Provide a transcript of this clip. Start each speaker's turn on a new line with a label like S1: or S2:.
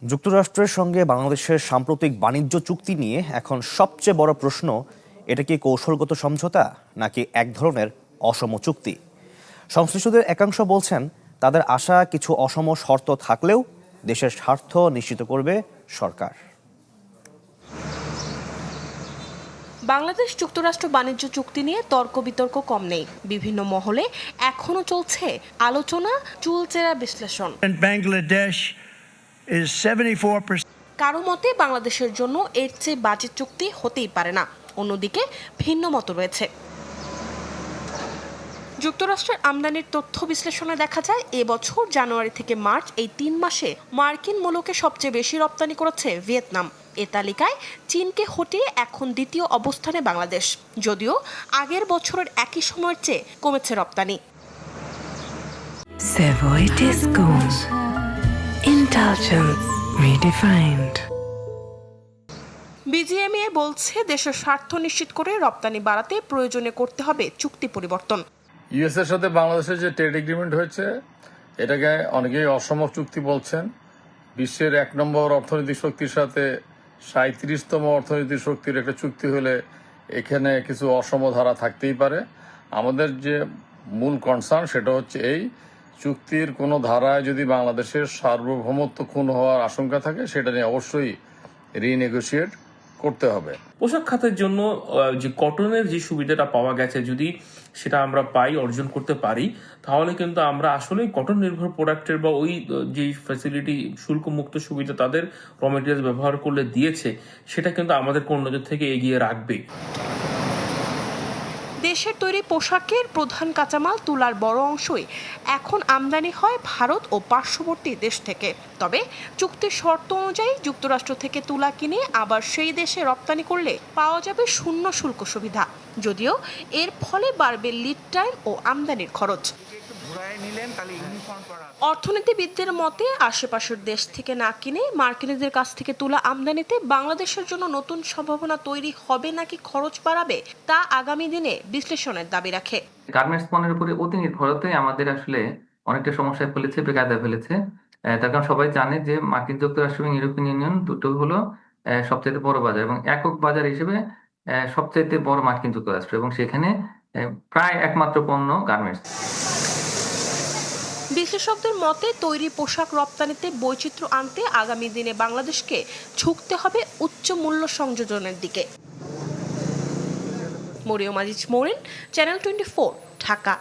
S1: যুক্তরাষ্ট্রের সঙ্গে বাংলাদেশের সাম্প্রতিক বাণিজ্য চুক্তি নিয়ে এখন সবচেয়ে বড় প্রশ্ন, এটা কি কৌশলগত সমঝোতা নাকি এক ধরনের অসম চুক্তি? সংশ্লিষ্টদের একাংশ বলছেন তাদের আশা কিছু অসম শর্ত থাকলেও দেশের স্বার্থ নিশ্চিত করবে সরকার।
S2: বাংলাদেশ যুক্তরাষ্ট্র বাণিজ্য চুক্তি নিয়ে তর্ক বিতর্ক কম নেই। বিভিন্ন মহলে এখনো চলছে আলোচনা, চুলচেরা বিশ্লেষণ। কারো মতে বাংলাদেশের জন্য এর চেয়ে বাজেট চুক্তি হতেই পারে না, অন্যদিকে ভিন্ন মত রয়েছে। যুক্তরাষ্ট্রের আমদানির তথ্য বিশ্লেষণে দেখা যায় এবছর জানুয়ারি থেকে মার্চ এই 3 মাসে মার্কিন মূলকে সবচেয়ে বেশি রপ্তানি করেছে ভিয়েতনাম। এ তালিকায় চীনকে হটিয়ে এখন দ্বিতীয় অবস্থানে বাংলাদেশ, যদিও আগের বছরের একই সময়ের চেয়ে কমেছে রপ্তানি। বিজিএমইএ বলছে দেশের স্বার্থ নিশ্চিত করে রপ্তানি বাড়াতে প্রয়োজনে করতে হবে চুক্তি পরিবর্তন।
S3: ইউএস এর সাথে বাংলাদেশের যে ট্রেড এগ্রিমেন্ট হয়েছে, এটাকে অনেকেই অসম চুক্তি বলছেন। বিশ্বের 1 নম্বর অর্থনৈতিক শক্তির সাথে 37তম অর্থনৈতিক শক্তির একটা চুক্তি হলে এখানে কিছু অসম ধারা থাকতেই পারে। আমাদের যে মূল কনসার্ন সেটা হচ্ছে এই চুক্তির কোনো ধারায় যদি বাংলাদেশের সার্বভৌমত্ব ক্ষুণ্ণ হওয়ার আশঙ্কা থাকে, সেটা নিয়ে অবশ্যই রিনেগোশিয়েট করতে হবে।
S4: পোশাক খাতের জন্য যে কটনের যে সুবিধাটা পাওয়া গেছে, যদি সেটা আমরা অর্জন করতে পারি, তাহলে কিন্তু আমরা আসলে কটন নির্ভর প্রোডাক্টের বা ওই যে ফ্যাসিলিটি, শুল্ক মুক্ত সুবিধা তাদের র মেটেরিয়াল ব্যবহার করলে দিয়েছে, সেটা কিন্তু আমাদের অন্যদের থেকে এগিয়ে রাখবে।
S2: দেশের তৈরি পোশাকের প্রধান কাঁচামাল তুলার বড় অংশই এখন আমদানি হয় ভারত ও পার্শ্ববর্তী দেশ থেকে। তবে চুক্তির শর্ত অনুযায়ী যুক্তরাষ্ট্র থেকে তুলা কিনে আবার সেই দেশে রপ্তানি করলে পাওয়া যাবে শূন্য শুল্ক সুবিধা, যদিও এর ফলে বাড়বে লিড টাইম ও আমদানির খরচ। অর্থনীতিবিদদের মতে আশেপাশের দেশ থেকে না কিনে মার্কিনীদের কাছ থেকে তুলা আমদানিতে বাংলাদেশের জন্য নতুন সম্ভাবনা তৈরি হবে নাকি খরচ বাড়াবে, তা আগামী দিনে বিশ্লেষণের দাবি রাখে।
S5: গার্মেন্টস পণ্যের উপরে অতি নির্ভরতাই আমাদের আসলে অনেকটা সমস্যায় ফেলেছে, বেকায়দায় ফেলেছে। তার কারণ সবাই জানে যে মার্কিন যুক্তরাষ্ট্র এবং ইউরোপিয়ান ইউনিয়ন দুটো হলো সবচেয়ে বড় বাজার, এবং একক বাজার হিসেবে সবচেয়ে বড় মার্কিন যুক্তরাষ্ট্র, এবং সেখানে প্রায় একমাত্র পণ্য গার্মেন্টস।
S2: বিশেষজ্ঞদের মতে তৈরি পোশাক রপ্তানিতে বৈচিত্র্য আনতে আগামী দিনে বাংলাদেশকে ঝুঁকতে হবে উচ্চ মূল্য সংযোজনের দিকে। মরিয়ম আজিজ, চ্যানেল 24, ঢাকা।